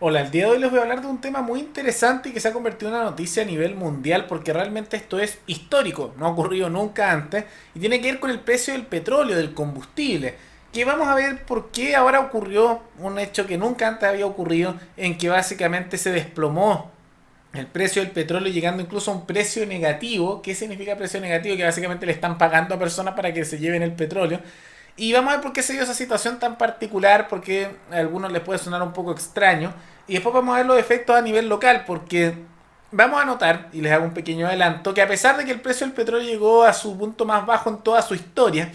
Hola, el día de hoy les voy a hablar de un tema muy interesante y que se ha convertido en una noticia a nivel mundial porque realmente esto es histórico, no ha ocurrido nunca antes y tiene que ver con el precio del petróleo, del combustible, que vamos a ver por qué ahora ocurrió un hecho que nunca antes había ocurrido en que básicamente se desplomó el precio del petróleo llegando incluso a un precio negativo. ¿Qué significa precio negativo? Que básicamente le están pagando a personas para que se lleven el petróleo. Y vamos a ver por qué se dio esa situación tan particular, porque a algunos les puede sonar un poco extraño. Y después vamos a ver los efectos a nivel local, porque vamos a notar, y les hago un pequeño adelanto, que a pesar de que el precio del petróleo llegó a su punto más bajo en toda su historia,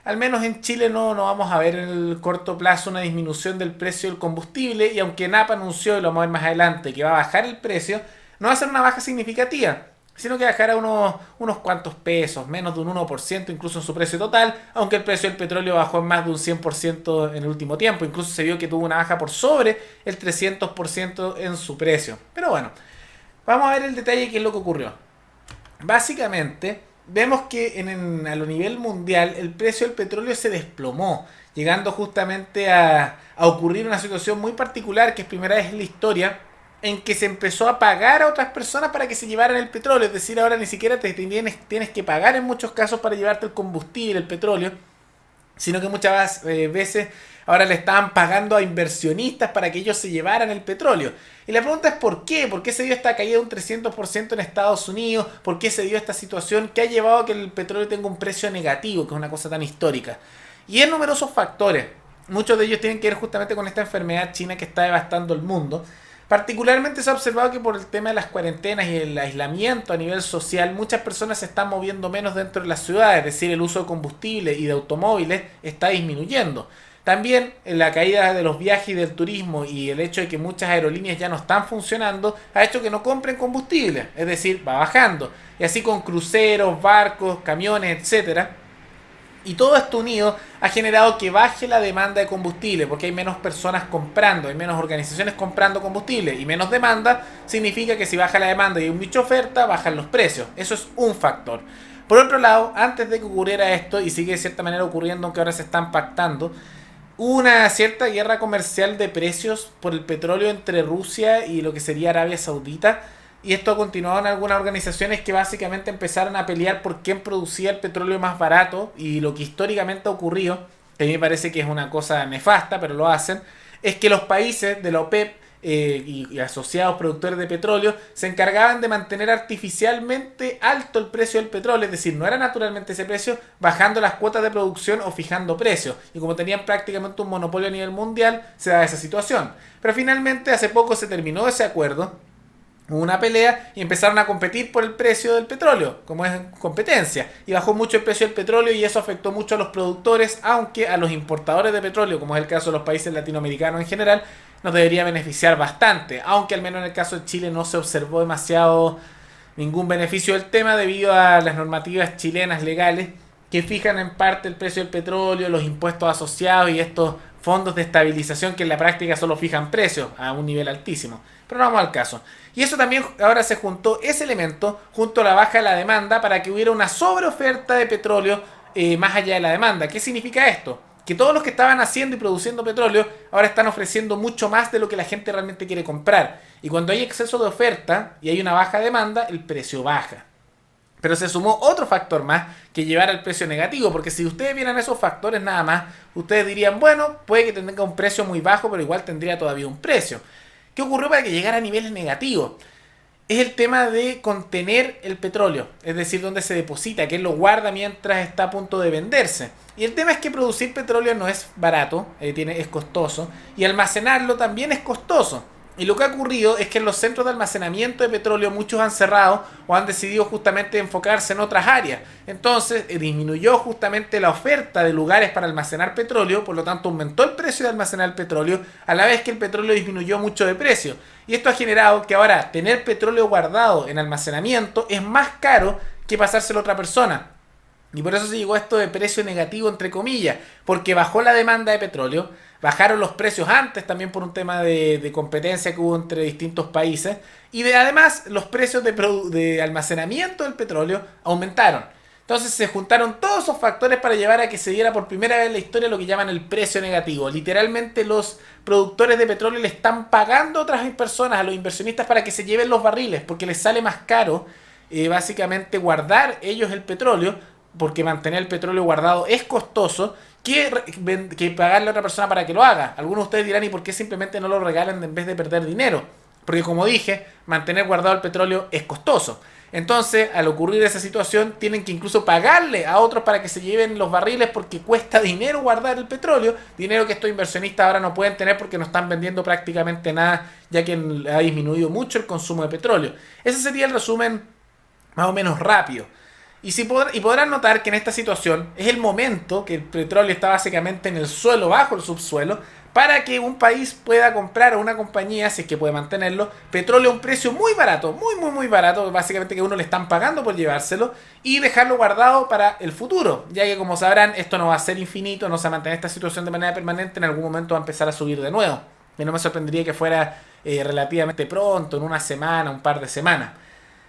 al menos en Chile no vamos a ver en el corto plazo una disminución del precio del combustible. Y aunque NAP anunció, y lo vamos a ver más adelante, que va a bajar el precio, no va a ser una baja significativa, sino que bajará unos cuantos pesos, menos de un 1% incluso en su precio total, aunque el precio del petróleo bajó en más de un 100% en el último tiempo. Incluso se vio que tuvo una baja por sobre el 300% en su precio. Pero bueno, vamos a ver el detalle de qué es lo que ocurrió. Básicamente, vemos que a lo nivel mundial el precio del petróleo se desplomó, llegando justamente a ocurrir una situación muy particular, que es primera vez en la historia en que se empezó a pagar a otras personas para que se llevaran el petróleo. Es decir, ahora ni siquiera tienes que pagar en muchos casos para llevarte el combustible, el petróleo, sino que muchas veces ahora le estaban pagando a inversionistas para que ellos se llevaran el petróleo. Y la pregunta es ¿por qué? ¿Por qué se dio esta caída de un 300% en Estados Unidos? ¿Por qué se dio esta situación que ha llevado a que el petróleo tenga un precio negativo, que es una cosa tan histórica? Y hay numerosos factores. Muchos de ellos tienen que ver justamente con esta enfermedad china que está devastando el mundo. Particularmente se ha observado que por el tema de las cuarentenas y el aislamiento a nivel social, muchas personas se están moviendo menos dentro de las ciudades, es decir, el uso de combustible y de automóviles está disminuyendo. También la caída de los viajes y del turismo y el hecho de que muchas aerolíneas ya no están funcionando ha hecho que no compren combustible, es decir, va bajando. Y así con cruceros, barcos, camiones, etcétera. Y todo esto unido ha generado que baje la demanda de combustible, porque hay menos personas comprando, hay menos organizaciones comprando combustible y menos demanda, significa que si baja la demanda y hay mucha oferta, bajan los precios. Eso es un factor. Por otro lado, antes de que ocurriera esto, y sigue de cierta manera ocurriendo aunque ahora se están pactando, hubo una cierta guerra comercial de precios por el petróleo entre Rusia y lo que sería Arabia Saudita. Y esto ha continuado en algunas organizaciones que básicamente empezaron a pelear por quién producía el petróleo más barato. Y lo que históricamente ha ocurrido, que a mí me parece que es una cosa nefasta, pero lo hacen, es que los países de la OPEP y asociados productores de petróleo se encargaban de mantener artificialmente alto el precio del petróleo, es decir, no era naturalmente ese precio, bajando las cuotas de producción o fijando precios. Y como tenían prácticamente un monopolio a nivel mundial, se da esa situación. Pero finalmente hace poco se terminó ese acuerdo, hubo una pelea y empezaron a competir por el precio del petróleo, como es competencia. Y bajó mucho el precio del petróleo y eso afectó mucho a los productores, aunque a los importadores de petróleo, como es el caso de los países latinoamericanos en general, nos debería beneficiar bastante. Aunque al menos en el caso de Chile no se observó demasiado ningún beneficio del tema debido a las normativas chilenas legales que fijan en parte el precio del petróleo, los impuestos asociados y estos fondos de estabilización que en la práctica solo fijan precios a un nivel altísimo. Pero no vamos al caso. Y eso también ahora se juntó, ese elemento, junto a la baja de la demanda para que hubiera una sobreoferta de petróleo más allá de la demanda. ¿Qué significa esto? Que todos los que estaban haciendo y produciendo petróleo ahora están ofreciendo mucho más de lo que la gente realmente quiere comprar. Y cuando hay exceso de oferta y hay una baja demanda, el precio baja. Pero se sumó otro factor más que llevar al precio negativo, porque si ustedes vieran esos factores nada más, ustedes dirían, bueno, puede que tenga un precio muy bajo, pero igual tendría todavía un precio. ¿Qué ocurrió para que llegara a niveles negativos? Es el tema de contener el petróleo, es decir, donde se deposita, que él lo guarda mientras está a punto de venderse. Y el tema es que producir petróleo no es barato, es costoso, y almacenarlo también es costoso. Y lo que ha ocurrido es que en los centros de almacenamiento de petróleo muchos han cerrado o han decidido justamente enfocarse en otras áreas. Entonces disminuyó justamente la oferta de lugares para almacenar petróleo, por lo tanto aumentó el precio de almacenar el petróleo, a la vez que el petróleo disminuyó mucho de precio. Y esto ha generado que ahora tener petróleo guardado en almacenamiento es más caro que pasárselo a otra persona. Y por eso se llegó a esto de precio negativo, entre comillas, porque bajó la demanda de petróleo, bajaron los precios antes también por un tema de competencia que hubo entre distintos países, y además los precios de almacenamiento del petróleo aumentaron. Entonces se juntaron todos esos factores para llevar a que se diera por primera vez en la historia lo que llaman el precio negativo. Literalmente los productores de petróleo le están pagando a otras personas, a los inversionistas, para que se lleven los barriles, porque les sale más caro básicamente guardar ellos el petróleo, porque mantener el petróleo guardado es costoso, que pagarle a otra persona para que lo haga. Algunos de ustedes dirán, ¿y por qué simplemente no lo regalan en vez de perder dinero? Porque como dije, mantener guardado el petróleo es costoso. Entonces, al ocurrir esa situación, tienen que incluso pagarle a otros para que se lleven los barriles porque cuesta dinero guardar el petróleo, dinero que estos inversionistas ahora no pueden tener porque no están vendiendo prácticamente nada, ya que ha disminuido mucho el consumo de petróleo. Ese sería el resumen más o menos rápido. Y podrán notar que en esta situación es el momento que el petróleo está básicamente en el suelo, bajo el subsuelo, para que un país pueda comprar a una compañía, si es que puede mantenerlo, petróleo a un precio muy barato, muy barato, básicamente que uno le están pagando por llevárselo, y dejarlo guardado para el futuro, ya que como sabrán, esto no va a ser infinito, no se va a mantener esta situación de manera permanente, en algún momento va a empezar a subir de nuevo. Y no me sorprendería que fuera relativamente pronto, en una semana, un par de semanas.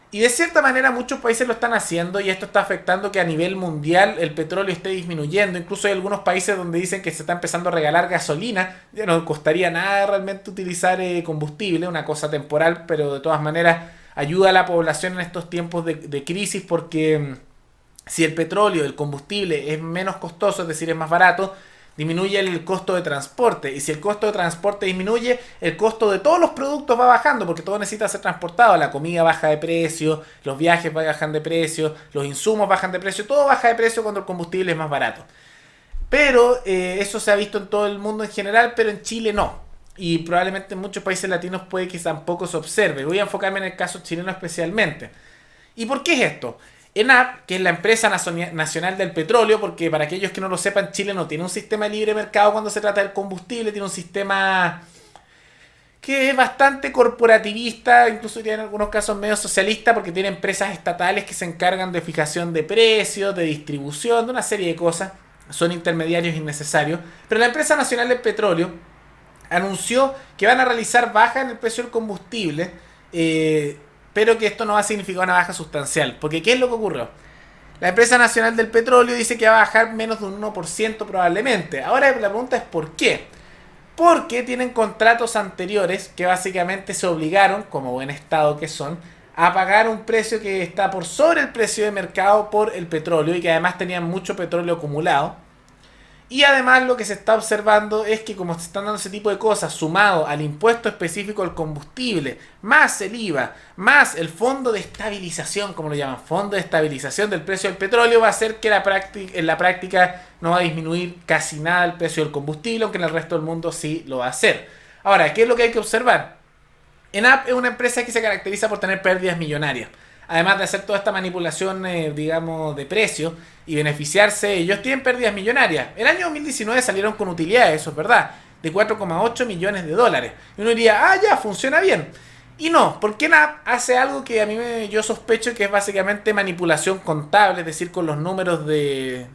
Y de cierta manera muchos países lo están haciendo y esto está afectando que a nivel mundial el petróleo esté disminuyendo. Incluso hay algunos países donde dicen que se está empezando a regalar gasolina. Ya no costaría nada realmente utilizar combustible, una cosa temporal, pero de todas maneras ayuda a la población en estos tiempos de crisis porque si el petróleo, el combustible es menos costoso, es decir, es más barato, disminuye el costo de transporte. Y si el costo de transporte disminuye, el costo de todos los productos va bajando, porque todo necesita ser transportado. La comida baja de precio, los viajes bajan de precio, los insumos bajan de precio, todo baja de precio cuando el combustible es más barato. Pero eso se ha visto en todo el mundo en general, pero en Chile no. Y probablemente en muchos países latinos puede que tampoco se observe. Voy a enfocarme en el caso chileno especialmente. ¿Y por qué es esto? ENAP, que es la empresa nacional del petróleo, porque para aquellos que no lo sepan, Chile no tiene un sistema de libre mercado cuando se trata del combustible, tiene un sistema que es bastante corporativista, incluso en algunos casos medio socialista, porque tiene empresas estatales que se encargan de fijación de precios, de distribución, de una serie de cosas, son intermediarios innecesarios. Pero la empresa nacional del petróleo anunció que van a realizar bajas en el precio del combustible, pero que esto no va a significar una baja sustancial. Porque ¿qué es lo que ocurrió? La empresa nacional del petróleo dice que va a bajar menos de un 1% probablemente. Ahora la pregunta es ¿por qué? Porque tienen contratos anteriores que básicamente se obligaron, como buen estado que son, a pagar un precio que está por sobre el precio de mercado por el petróleo y que además tenían mucho petróleo acumulado. Y además lo que se está observando es que como se están dando ese tipo de cosas, sumado al impuesto específico al combustible, más el IVA, más el fondo de estabilización, como lo llaman, fondo de estabilización del precio del petróleo, va a hacer que en la práctica no va a disminuir casi nada el precio del combustible, aunque en el resto del mundo sí lo va a hacer. Ahora, ¿qué es lo que hay que observar? ENAP es una empresa que se caracteriza por tener pérdidas millonarias. Además de hacer toda esta manipulación, digamos, de precios y beneficiarse, ellos tienen pérdidas millonarias. El año 2019 salieron con utilidades, eso es verdad, de 4,8 millones de dólares. Y uno diría, ya, funciona bien. Y no, porque ENAP hace algo que a mí yo sospecho que es básicamente manipulación contable, es decir, con los números de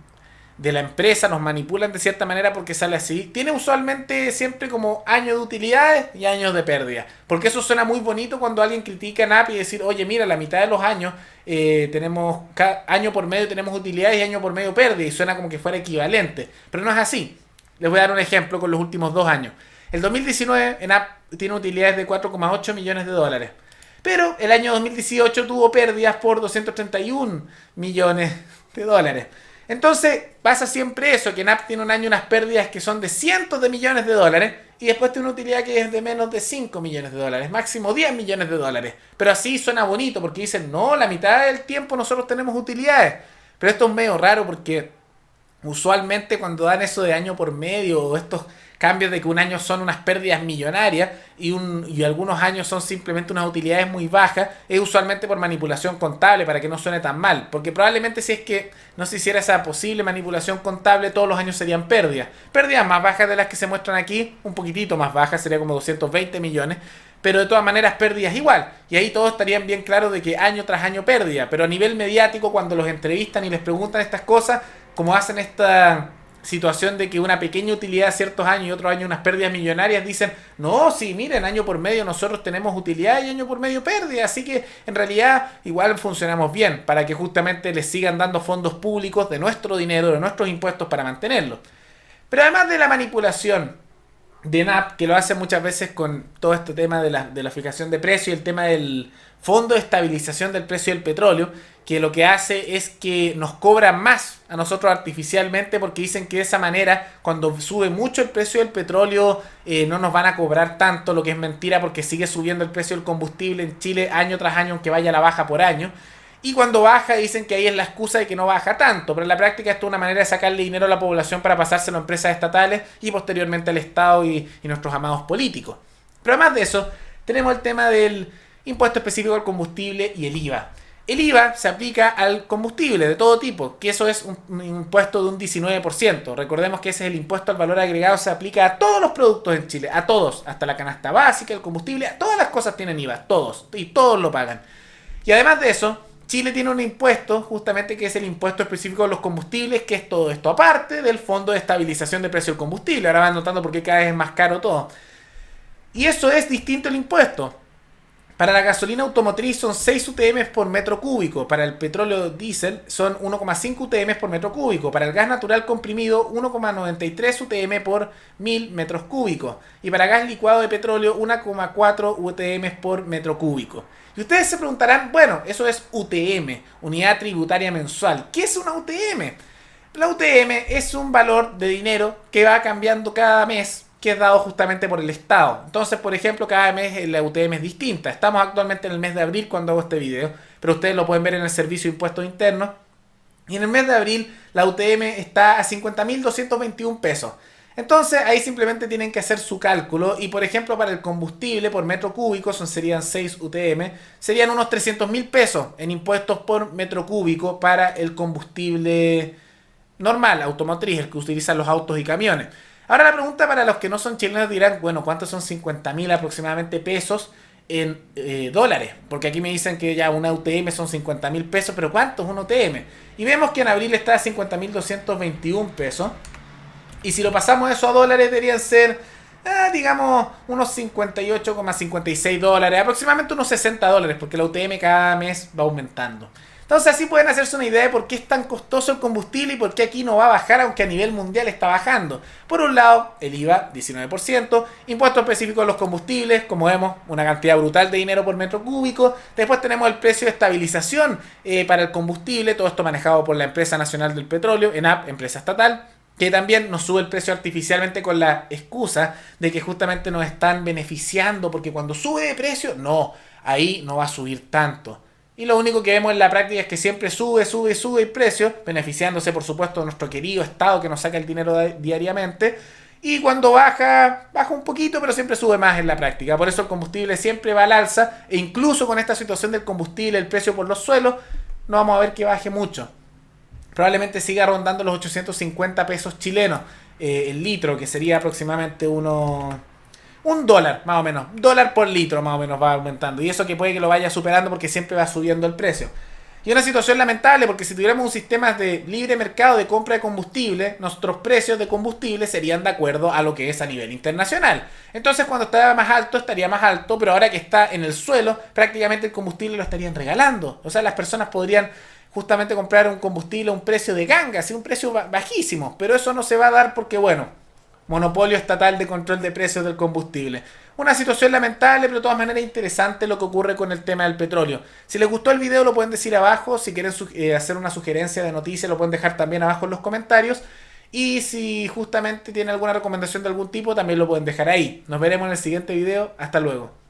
la empresa, nos manipulan de cierta manera porque sale así. Tiene usualmente siempre como años de utilidades y años de pérdida. Porque eso suena muy bonito cuando alguien critica a NAP y decir, oye, mira, la mitad de los años tenemos año por medio tenemos utilidades y año por medio pérdida. Y suena como que fuera equivalente. Pero no es así. Les voy a dar un ejemplo con los últimos 2 años. El 2019 ENAP tiene utilidades de 4,8 millones de dólares. Pero el año 2018 tuvo pérdidas por 231 millones de dólares. Entonces pasa siempre eso, que NAP tiene un año unas pérdidas que son de cientos de millones de dólares y después tiene una utilidad que es de menos de 5 millones de dólares, máximo 10 millones de dólares. Pero así suena bonito porque dicen, no, la mitad del tiempo nosotros tenemos utilidades. Pero esto es medio raro porque usualmente cuando dan eso de año por medio o estos cambios de que un año son unas pérdidas millonarias y algunos años son simplemente unas utilidades muy bajas, es usualmente por manipulación contable para que no suene tan mal. Porque probablemente si es que no se hiciera esa posible manipulación contable, todos los años serían pérdidas. Pérdidas más bajas de las que se muestran aquí, un poquitito más bajas, sería como 220 millones. Pero de todas maneras pérdidas igual. Y ahí todos estarían bien claros de que año tras año pérdida. Pero a nivel mediático, cuando los entrevistan y les preguntan estas cosas, como hacen situación de que una pequeña utilidad ciertos años y otros años unas pérdidas millonarias, dicen, no, sí, miren, año por medio nosotros tenemos utilidad y año por medio pérdida, así que en realidad igual funcionamos bien, para que justamente les sigan dando fondos públicos de nuestro dinero, de nuestros impuestos para mantenerlo. Pero además de la manipulación de NAP, que lo hace muchas veces con todo este tema de la fijación de precio y el tema del fondo de estabilización del precio del petróleo, que lo que hace es que nos cobran más a nosotros artificialmente, porque dicen que de esa manera, cuando sube mucho el precio del petróleo, no nos van a cobrar tanto, lo que es mentira, porque sigue subiendo el precio del combustible en Chile año tras año, aunque vaya a la baja por año. Y cuando baja dicen que ahí es la excusa de que no baja tanto, pero en la práctica esto es una manera de sacarle dinero a la población para pasárselo a empresas estatales y posteriormente al Estado y nuestros amados políticos. Pero además de eso, tenemos el tema del impuesto específico al combustible y el IVA. El IVA se aplica al combustible de todo tipo, que eso es un impuesto de un 19%. Recordemos que ese es el impuesto al valor agregado, se aplica a todos los productos en Chile, a todos, hasta la canasta básica, el combustible, todas las cosas tienen IVA, todos, y todos lo pagan. Y además de eso, Chile tiene un impuesto, justamente que es el impuesto específico de los combustibles, que es todo esto aparte del fondo de estabilización de precio del combustible. Ahora van notando por qué cada vez es más caro todo. Y eso es distinto el impuesto. Para la gasolina automotriz son 6 UTM por metro cúbico. Para el petróleo diésel son 1,5 UTM por metro cúbico. Para el gas natural comprimido 1,93 UTM por 1000 metros cúbicos. Y para gas licuado de petróleo 1,4 UTM por metro cúbico. Y ustedes se preguntarán, bueno, eso es UTM, unidad tributaria mensual. ¿Qué es una UTM? La UTM es un valor de dinero que va cambiando cada mes, que es dado justamente por el Estado. Entonces, por ejemplo, cada mes la UTM es distinta. Estamos actualmente en el mes de abril cuando hago este video, pero ustedes lo pueden ver en el Servicio de Impuestos Internos. Y en el mes de abril la UTM está a 50.221 pesos. Entonces ahí simplemente tienen que hacer su cálculo y por ejemplo para el combustible por metro cúbico serían 6 UTM, serían unos 300.000 pesos en impuestos por metro cúbico para el combustible normal, automotriz, el que utilizan los autos y camiones. Ahora la pregunta para los que no son chilenos dirán, bueno, ¿cuántos son 50.000 aproximadamente pesos en dólares? Porque aquí me dicen que ya una UTM son 50.000 pesos, pero ¿cuánto es un UTM? Y vemos que en abril está a 50.221 pesos. Y si lo pasamos eso a dólares, deberían ser, digamos, unos 58,56 dólares, aproximadamente unos 60 dólares, porque la UTM cada mes va aumentando. Entonces así pueden hacerse una idea de por qué es tan costoso el combustible y por qué aquí no va a bajar, aunque a nivel mundial está bajando. Por un lado, el IVA, 19%, impuesto específico a los combustibles, como vemos, una cantidad brutal de dinero por metro cúbico. Después tenemos el precio de estabilización para el combustible, todo esto manejado por la Empresa Nacional del Petróleo, ENAP, empresa estatal, que también nos sube el precio artificialmente con la excusa de que justamente nos están beneficiando, porque cuando sube de precio, no, ahí no va a subir tanto. Y lo único que vemos en la práctica es que siempre sube el precio, beneficiándose por supuesto de nuestro querido Estado que nos saca el dinero diariamente. Y cuando baja un poquito, pero siempre sube más en la práctica. Por eso el combustible siempre va al alza, e incluso con esta situación del combustible, el precio por los suelos, no vamos a ver que baje mucho. Probablemente siga rondando los 850 pesos chilenos el litro, que sería aproximadamente un dólar, más o menos. Dólar por litro, más o menos, va aumentando. Y eso que puede que lo vaya superando porque siempre va subiendo el precio. Y una situación lamentable porque si tuviéramos un sistema de libre mercado de compra de combustible, nuestros precios de combustible serían de acuerdo a lo que es a nivel internacional. Entonces cuando estaba más alto estaría más alto, pero ahora que está en el suelo, prácticamente el combustible lo estarían regalando. O sea, las personas podrían justamente comprar un combustible a un precio de ganga, así un precio bajísimo, pero eso no se va a dar porque, bueno, monopolio estatal de control de precios del combustible. Una situación lamentable, pero de todas maneras interesante lo que ocurre con el tema del petróleo. Si les gustó el video lo pueden decir abajo, si quieren hacer una sugerencia de noticia lo pueden dejar también abajo en los comentarios. Y si justamente tienen alguna recomendación de algún tipo también lo pueden dejar ahí. Nos veremos en el siguiente video, hasta luego.